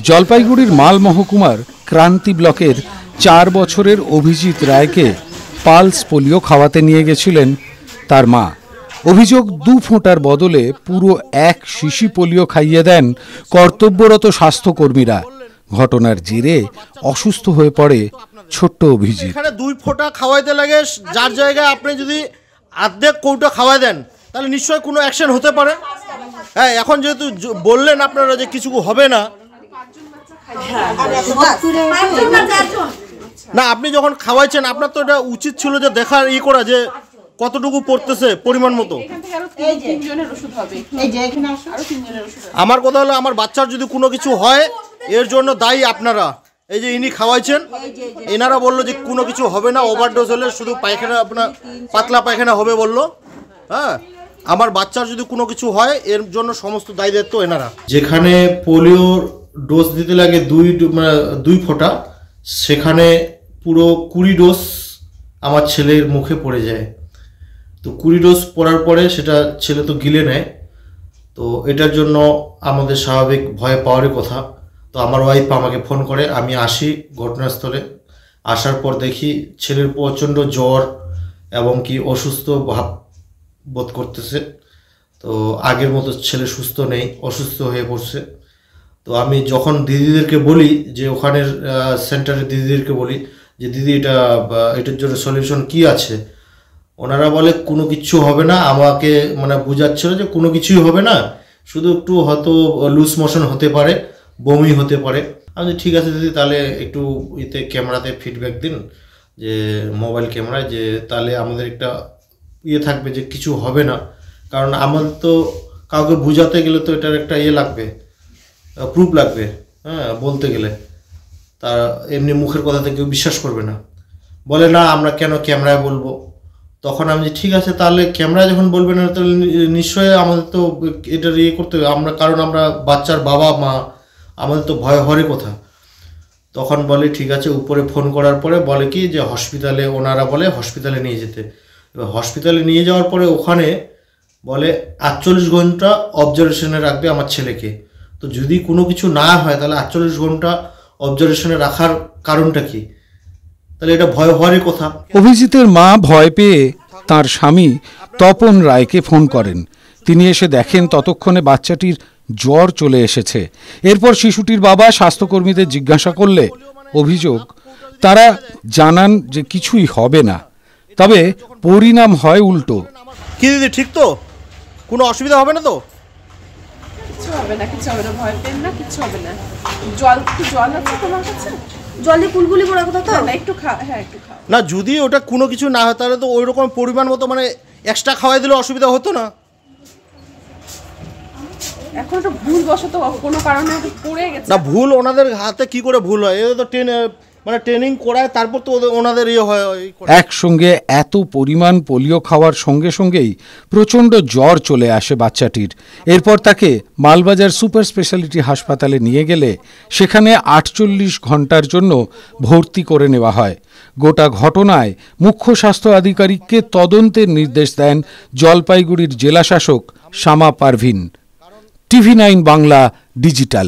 জলপাইগুড়ির মাল মহকুমার ক্রান্তি ব্লকের 4 বছরের অভিজিৎ রায়কে পালস পোলিও খাওয়াতে নিয়ে গেছিলেন তার মা। অভিযোগ 2 ফোঁটার বদলে পুরো 1 শিশি পোলিও খাইয়ে দেন কর্তব্যরত স্বাস্থ্যকর্মীরা। ঘটনার জেরে অসুস্থ হয়ে পড়ে ছোট্ট অভিজিৎ। এখানে 2 ফোঁটা খাওয়াইতে লাগে, যার জায়গায় আপনি যদি অর্ধেক কৌটা খাওয়াই দেন তাহলে নিশ্চয়ই কোনো অ্যাকশন হতে পারে। হ্যাঁ, এখন যেহেতু বললেন আপনারা যে কিছু হবে না, না আপনি যখন খাওয়াইছেন আপনার তো এটা উচিত ছিল যে দেখার করা যে কতটুকু পড়তেছে পরিমাণ মতো। আমার কথা হলো আমার বাচ্চার যদি কোনো কিছু হয় এর জন্য দায়ী আপনারা। এই যে ইনি খাওয়াইছেন, এনারা বললো যে কোনো কিছু হবে না, ওভারডোজ হলে শুধু পায়খানা আপনার পাতলা পায়খানা হবে বললো। হ্যাঁ, আমার বাচ্চার যদি কোনো কিছু হয় এর জন্য সমস্ত দায়ী দায়িত্ব এনারা। যেখানে পোলিওর ডোজ দিতে লাগে 2 ফোঁটা, সেখানে পুরো 20 ডোজ আমার ছেলের মুখে পড়ে যায়। তো 20 ডোজ পড়ার পরে সেটা ছেলে তো গিলে নেয়। তো এটার জন্য আমাদের স্বাভাবিক ভয় পাওয়ারই কথা। তো আমার ওয়াইফ আমাকে ফোন করে, আমি আসি ঘটনাস্থলে। আসার পর দেখি ছেলের প্রচণ্ড জ্বর এবং কি অসুস্থ ভাব বোধ করতেছে। তো আগের মতো ছেলে সুস্থ নেই, অসুস্থ হয়ে পড়ছে। তো আমি যখন দিদিদেরকে বলি, যে ওখানের সেন্টারের দিদিদেরকে বলি যে দিদি এটার জন্য সলিউশন কি আছে, ওনারা বলে কোনো কিছু হবে না। আমাকে মানে বোঝাচ্ছিল যে কোনো কিছুই হবে না, শুধু একটু হয়তো লুজ মোশন হতে পারে, বমি হতে পারে। আমি ঠিক আছে দিদি, তাহলে একটু ক্যামেরাতে ফিডব্যাক দিন, যে মোবাইল ক্যামেরায়, যে তাহলে আমাদের একটা থাকবে যে কিছু হবে না। কারণ আমাদের তো কাউকে বোঝাতে গেলে তো এটার একটা লাগবে, প্রুফ লাগবে। হ্যাঁ, বলতে গেলে তার এমনি মুখের কথাতে কেউ বিশ্বাস করবে না। বলে না আমরা কেন ক্যামেরায় বলবো। তখন আমি ঠিক আছে, তাহলে ক্যামেরায় যখন বলবে না তাহলে নিশ্চয়ই আমাদের তো এটার করতে হবে আমরা, কারণ আমরা বাচ্চার বাবা মা, আমাদের তো ভয় হওয়ারই কথা। তখন বলে ঠিক আছে। উপরে ফোন করার পরে বলে কি যে হসপিটালে, ওনারা বলে হসপিটালে নিয়ে যেতে। এবার হসপিটালে নিয়ে যাওয়ার পরে ওখানে বলে 48 ঘন্টা অবজারভেশনে রাখবে আমার ছেলেকে। তো যদি কোনো কিছু না হয় তাহলে 48 ঘন্টা অবজারভেশনে রাখার কারণটা কি? তাহলে এটা ভয় হওয়ারই কথা। অভিজিতের মা ভয় পেয়ে তার স্বামী তপন রায়কে ফোন করেন। তিনি এসে দেখেন ততক্ষণে বাচ্চাটির জ্বর চলে এসেছে। এরপর শিশুটির বাবা স্বাস্থ্যকর্মীদের জিজ্ঞাসা করলে অভিযোগ তারা জানান যে কিছুই হবে না, তবে পরিণাম হয় উল্টো। কি দিদি, ঠিক তো? কোনো অসুবিধা হবে না তো? কিছু হবে না, কিছু হবে না, ভয় পেন না, কিছু হবে না। জল আছে তোমার কাছে? জলে কুলকুলি পড়া কথা তো? না, একটু খাও। হ্যাঁ, একটু খাও। না, যদি ওটা কোনো কিছু না হয় তাহলে তো ওই রকম পরিমাণ মতো মানে এক্সট্রা খাওয়াই দিলে অসুবিধা হতো না। এখন তো ভুল বশত কোনো কারণে পড়ে গেছে। না, ভুল ওনাদের হাতে কি করে ভুল হয়? এটা তো ট্রেনিং করায়, তারপর তো ওনাদের হয়। একসঙ্গে এত পরিমাণ পোলিও খাওয়ার সঙ্গে সঙ্গেই প্রচণ্ড জ্বর চলে আসে বাচ্চাটির। এরপর তাকে মালবাজার সুপার স্পেশালিটি হাসপাতালে নিয়ে গেলে সেখানে 48 ঘন্টার জন্য ভর্তি করে নেওয়া হয়। গোটা ঘটনায় মুখ্য স্বাস্থ্য আধিকারিককে তদন্তের নির্দেশ দেন জলপাইগুড়ির জেলাশাসক শামা পারভিন। TV9 Bangla digital.